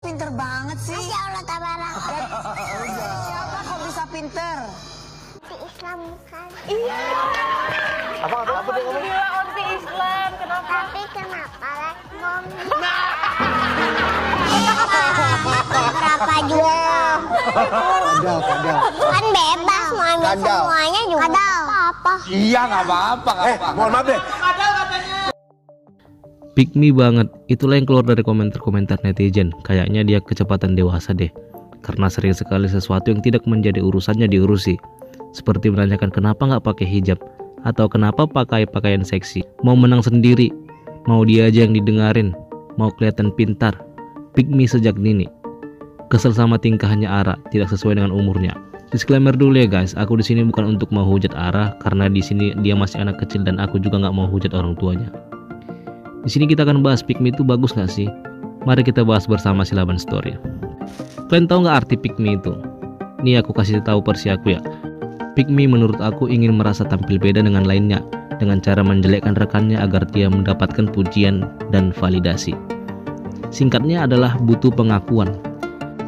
Pinter banget sih. Masya Allah tabarak. Siapa kok bisa pinter? Si Islam kan. Iya. Apa dia ngomong? Gila, orti Islam. Kenapa? Tapi kenapa ngomong? Berapa juga? Kadal. Kan bebas maunya Kadal. semuanya juga. Kadal. Apa? Iya nggak apa-apa. Mohon maaf deh. Pick me banget, itulah yang keluar dari komentar-komentar netizen. Kayaknya dia kecepatan dewasa deh, karena sering sekali sesuatu yang tidak menjadi urusannya diurusi. Seperti menanyakan kenapa nggak pakai hijab, atau kenapa pakai pakaian seksi. Mau menang sendiri, mau dia aja yang didengarin, mau kelihatan pintar. Pick me sejak dini. Kesel sama tingkahnya Ara, tidak sesuai dengan umurnya. Disclaimer dulu ya guys, aku di sini bukan untuk mau hujat Ara, karena di sini dia masih anak kecil dan aku juga nggak mau hujat orang tuanya. Di sini kita akan bahas pick me itu bagus nggak sih? Mari kita bahas bersama Silaban Story. Kalian tahu nggak arti pick me itu? Nih aku kasih tahu versi aku ya. Pick me menurut aku ingin merasa tampil beda dengan lainnya, dengan cara menjelekkan rekannya agar dia mendapatkan pujian dan validasi. Singkatnya adalah butuh pengakuan.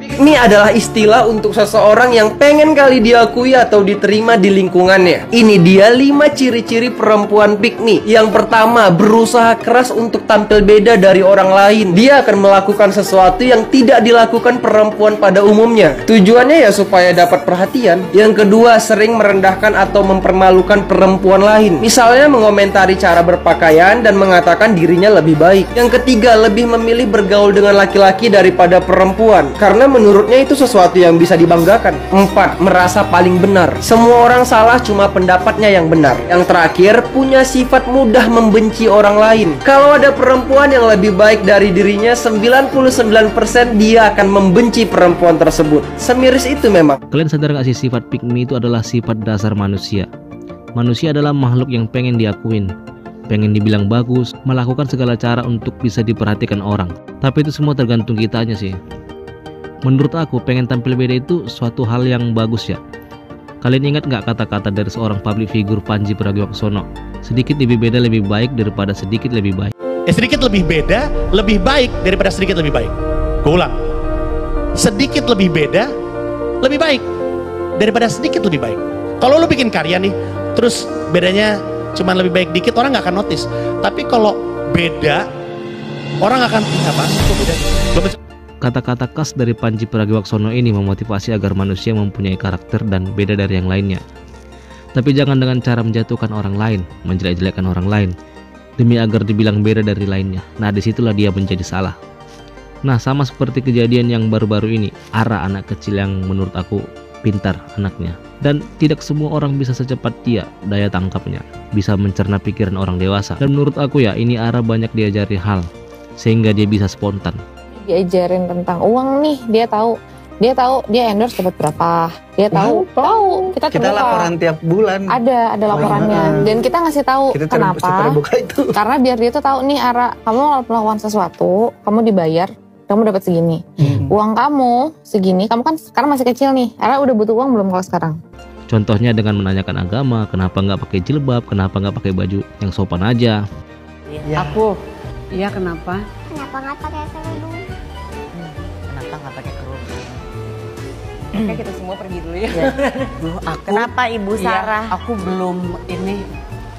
Ini adalah istilah untuk seseorang yang pengen kali diakui atau diterima di lingkungannya. Ini dia 5 ciri-ciri perempuan pick me. Yang pertama, berusaha keras untuk tampil beda dari orang lain. Dia akan melakukan sesuatu yang tidak dilakukan perempuan pada umumnya. Tujuannya ya supaya dapat perhatian. Yang kedua, sering merendahkan atau mempermalukan perempuan lain. Misalnya mengomentari cara berpakaian dan mengatakan dirinya lebih baik. Yang ketiga, lebih memilih bergaul dengan laki-laki daripada perempuan, karena menurutnya itu sesuatu yang bisa dibanggakan. 4. Merasa paling benar. Semua orang salah, cuma pendapatnya yang benar. Yang terakhir, punya sifat mudah membenci orang lain. Kalau ada perempuan yang lebih baik dari dirinya, 99% dia akan membenci perempuan tersebut. Semiris itu memang. Kalian sadar gak sih, sifat pick me itu adalah sifat dasar manusia. Manusia adalah makhluk yang pengen diakuin, pengen dibilang bagus, melakukan segala cara untuk bisa diperhatikan orang. Tapi itu semua tergantung kitanya sih. Menurut aku, pengen tampil beda itu suatu hal yang bagus ya. Kalian ingat nggak kata-kata dari seorang public figure Panji Pragiwaksono? Sedikit lebih beda lebih baik daripada sedikit lebih baik. Sedikit lebih beda lebih baik daripada sedikit lebih baik. Gue ulang. Sedikit lebih beda lebih baik daripada sedikit lebih baik. Kalau lo bikin karya nih, terus bedanya cuma lebih baik dikit, orang nggak akan notice. Tapi kalau beda, orang akan apa? Kok beda? Kata-kata khas dari Panji Pragiwaksono ini memotivasi agar manusia mempunyai karakter dan beda dari yang lainnya. Tapi jangan dengan cara menjatuhkan orang lain, menjelek-jelekkan orang lain, demi agar dibilang beda dari lainnya. Nah, disitulah dia menjadi salah. Nah, sama seperti kejadian yang baru-baru ini, Ara, anak kecil yang menurut aku pintar anaknya. Dan tidak semua orang bisa secepat dia, daya tangkapnya, bisa mencerna pikiran orang dewasa. Dan menurut aku ya, ini Ara banyak diajari hal, sehingga dia bisa spontan. Diajarin tentang uang nih, dia tahu dia endorse dapat berapa, dia tahu kita terbuka. Laporan tiap bulan ada laporannya, dan kita ngasih tahu kita kenapa, itu. karena biar dia tuh tahu nih, Ara, kamu melakukan sesuatu, kamu dibayar, kamu dapat segini, uang kamu segini, kamu kan sekarang masih kecil nih, Ara udah butuh uang belum kalau sekarang? Contohnya dengan menanyakan agama, kenapa nggak pakai jilbab, kenapa nggak pakai baju yang sopan aja. Ya. Aku. Iya, kenapa? Kenapa nggak pakai kerudung? Kenapa nggak pakai kerudung? Oke, kita semua pergi dulu ya. Kenapa Ibu Sarah? Aku belum ini.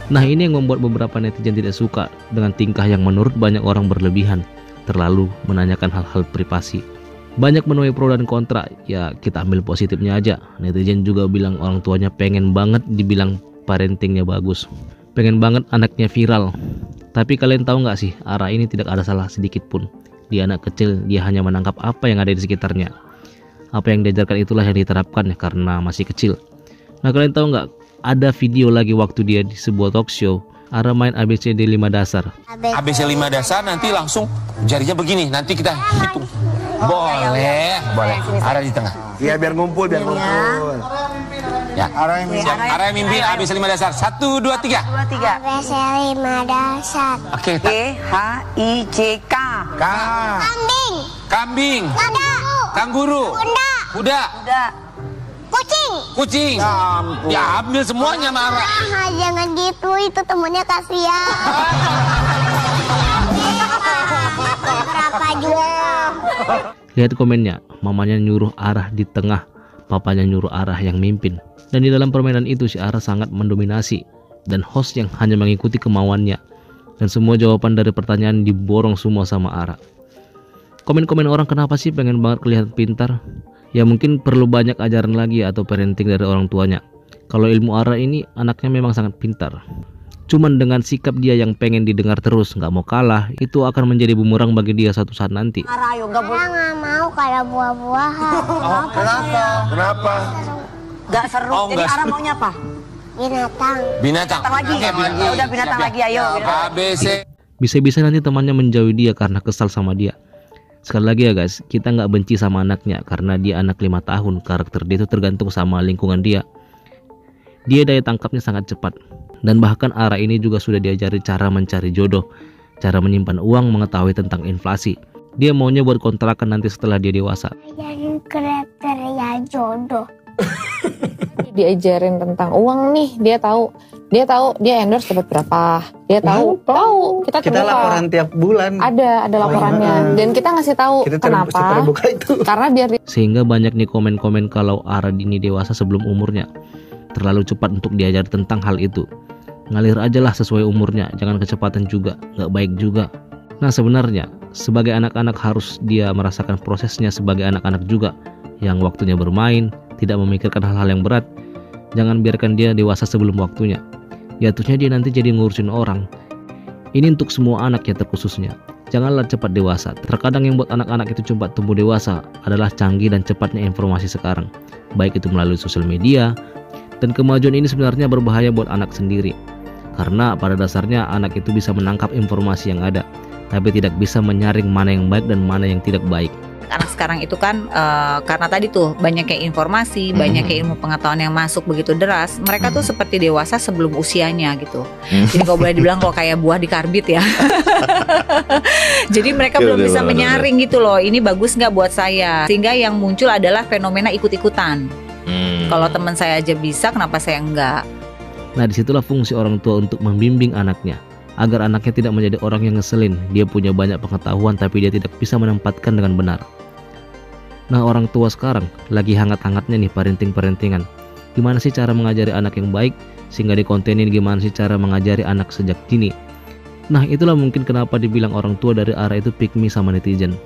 Nah, ini yang membuat beberapa netizen tidak suka dengan tingkah yang menurut banyak orang berlebihan, terlalu menanyakan hal-hal privasi. Banyak menuai pro dan kontra, ya kita ambil positifnya aja. Netizen juga bilang orang tuanya pengen banget dibilang parentingnya bagus, pengen banget anaknya viral. Tapi kalian tahu nggak sih, Ara ini tidak ada salah sedikit pun. Dia anak kecil, dia hanya menangkap apa yang ada di sekitarnya. Apa yang diajarkan itulah yang diterapkan ya, karena masih kecil. Nah, kalian tahu nggak, ada video lagi waktu dia di sebuah talk show, Ara main ABCD 5 dasar. ABC 5 dasar nanti langsung jarinya begini, nanti kita hitung. Boleh. Ara di tengah. Iya, biar ngumpul. Ya. Ara yang mimpi ABC 5 dasar. 1, 2, 3. ABC 5 dasar. Oke. KHIJK. Kambing. Kanguru. Kuda. Kucing. Ya, ambil semuanya, Mara. Jangan gitu, itu temennya kasihan. Berapa juga? Lihat komennya, mamanya nyuruh Arah di tengah, papanya nyuruh Arah yang mimpin. Dan di dalam permainan itu si Arah sangat mendominasi dan host yang hanya mengikuti kemauannya. Dan semua jawaban dari pertanyaan diborong semua sama Arah. Komen-komen orang kenapa sih pengen banget kelihatan pintar? Ya mungkin perlu banyak ajaran lagi atau parenting dari orang tuanya. Kalau ilmu Arah ini anaknya memang sangat pintar. Cuman dengan sikap dia yang pengen didengar terus, nggak mau kalah, itu akan menjadi bumerang bagi dia satu saat nanti. Saya nggak mau kayak buah-buahan. Oh, kenapa? Gak seru. Oh, Jadi nggak Ara seru. maunya apa? Binatang. Binatang. Binatang lagi. Oke, binatang. Ya udah binatang Siap, lagi, ayo. A, B, C. Bisa-bisa nanti temannya menjauhi dia karena kesal sama dia. Sekali lagi ya guys, kita nggak benci sama anaknya karena dia anak 5 tahun. Karakter dia itu tergantung sama lingkungan dia. Dia daya tangkapnya sangat cepat. Dan bahkan Ara ini juga sudah diajari cara mencari jodoh, cara menyimpan uang, mengetahui tentang inflasi. Dia maunya buat kontrakan nanti setelah dia dewasa. Jadi kriteria jodoh. Diajarin tentang uang nih, dia tahu dia endorse dapat berapa, dia tahu kita Kita terbuka. laporan tiap bulan. Ada laporannya, dan kita ngasih tahu Kita kenapa, terbuka itu. karena biar Sehingga banyak nih komen-komen kalau Ara ini dewasa sebelum umurnya. Terlalu cepat untuk diajar tentang hal itu. Ngalir aja lah sesuai umurnya, jangan kecepatan juga, nggak baik juga. Nah sebenarnya, sebagai anak-anak harus dia merasakan prosesnya sebagai anak-anak juga. Yang waktunya bermain, tidak memikirkan hal-hal yang berat. Jangan biarkan dia dewasa sebelum waktunya. Jatuhnya dia nanti jadi ngurusin orang. Ini untuk semua anak ya terkhususnya. Janganlah cepat dewasa. Terkadang yang buat anak-anak itu cepat tumbuh dewasa adalah canggih dan cepatnya informasi sekarang. Baik itu melalui sosial media. Dan kemajuan ini sebenarnya berbahaya buat anak sendiri. Karena pada dasarnya anak itu bisa menangkap informasi yang ada, tapi tidak bisa menyaring mana yang baik dan mana yang tidak baik. Anak sekarang itu kan karena tadi tuh banyak kayak informasi, banyak kayak ilmu pengetahuan yang masuk begitu deras. Mereka tuh seperti dewasa sebelum usianya gitu. Jadi kalau boleh dibilang kalau kayak buah dikarbit ya. Jadi mereka belum bisa menyaring gitu loh. Ini bagus nggak buat saya? Sehingga yang muncul adalah fenomena ikut-ikutan. Kalau teman saya aja bisa, kenapa saya enggak? Nah disitulah fungsi orang tua untuk membimbing anaknya, agar anaknya tidak menjadi orang yang ngeselin. Dia punya banyak pengetahuan tapi dia tidak bisa menempatkan dengan benar. Nah orang tua sekarang lagi hangat-hangatnya nih parenting-parentingan. Gimana sih cara mengajari anak yang baik, sehingga dikontenin gimana sih cara mengajari anak sejak dini. Nah itulah mungkin kenapa dibilang orang tua dari Ara itu pick me sama netizen.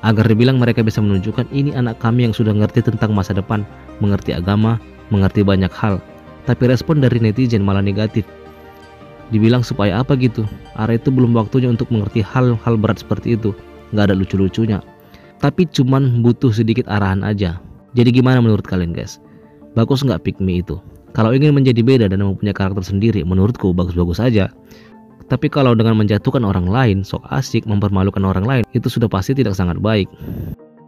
Agar dibilang mereka bisa menunjukkan ini anak kami yang sudah ngerti tentang masa depan, mengerti agama, mengerti banyak hal. Tapi respon dari netizen malah negatif. Dibilang supaya apa gitu? Ara itu belum waktunya untuk mengerti hal-hal berat seperti itu. Nggak ada lucu-lucunya. Tapi cuman butuh sedikit arahan aja. Jadi gimana menurut kalian guys? Bagus nggak pick me itu? Kalau ingin menjadi beda dan mempunyai karakter sendiri, menurutku bagus-bagus aja. Tapi kalau dengan menjatuhkan orang lain, sok asik, mempermalukan orang lain, itu sudah pasti tidak sangat baik.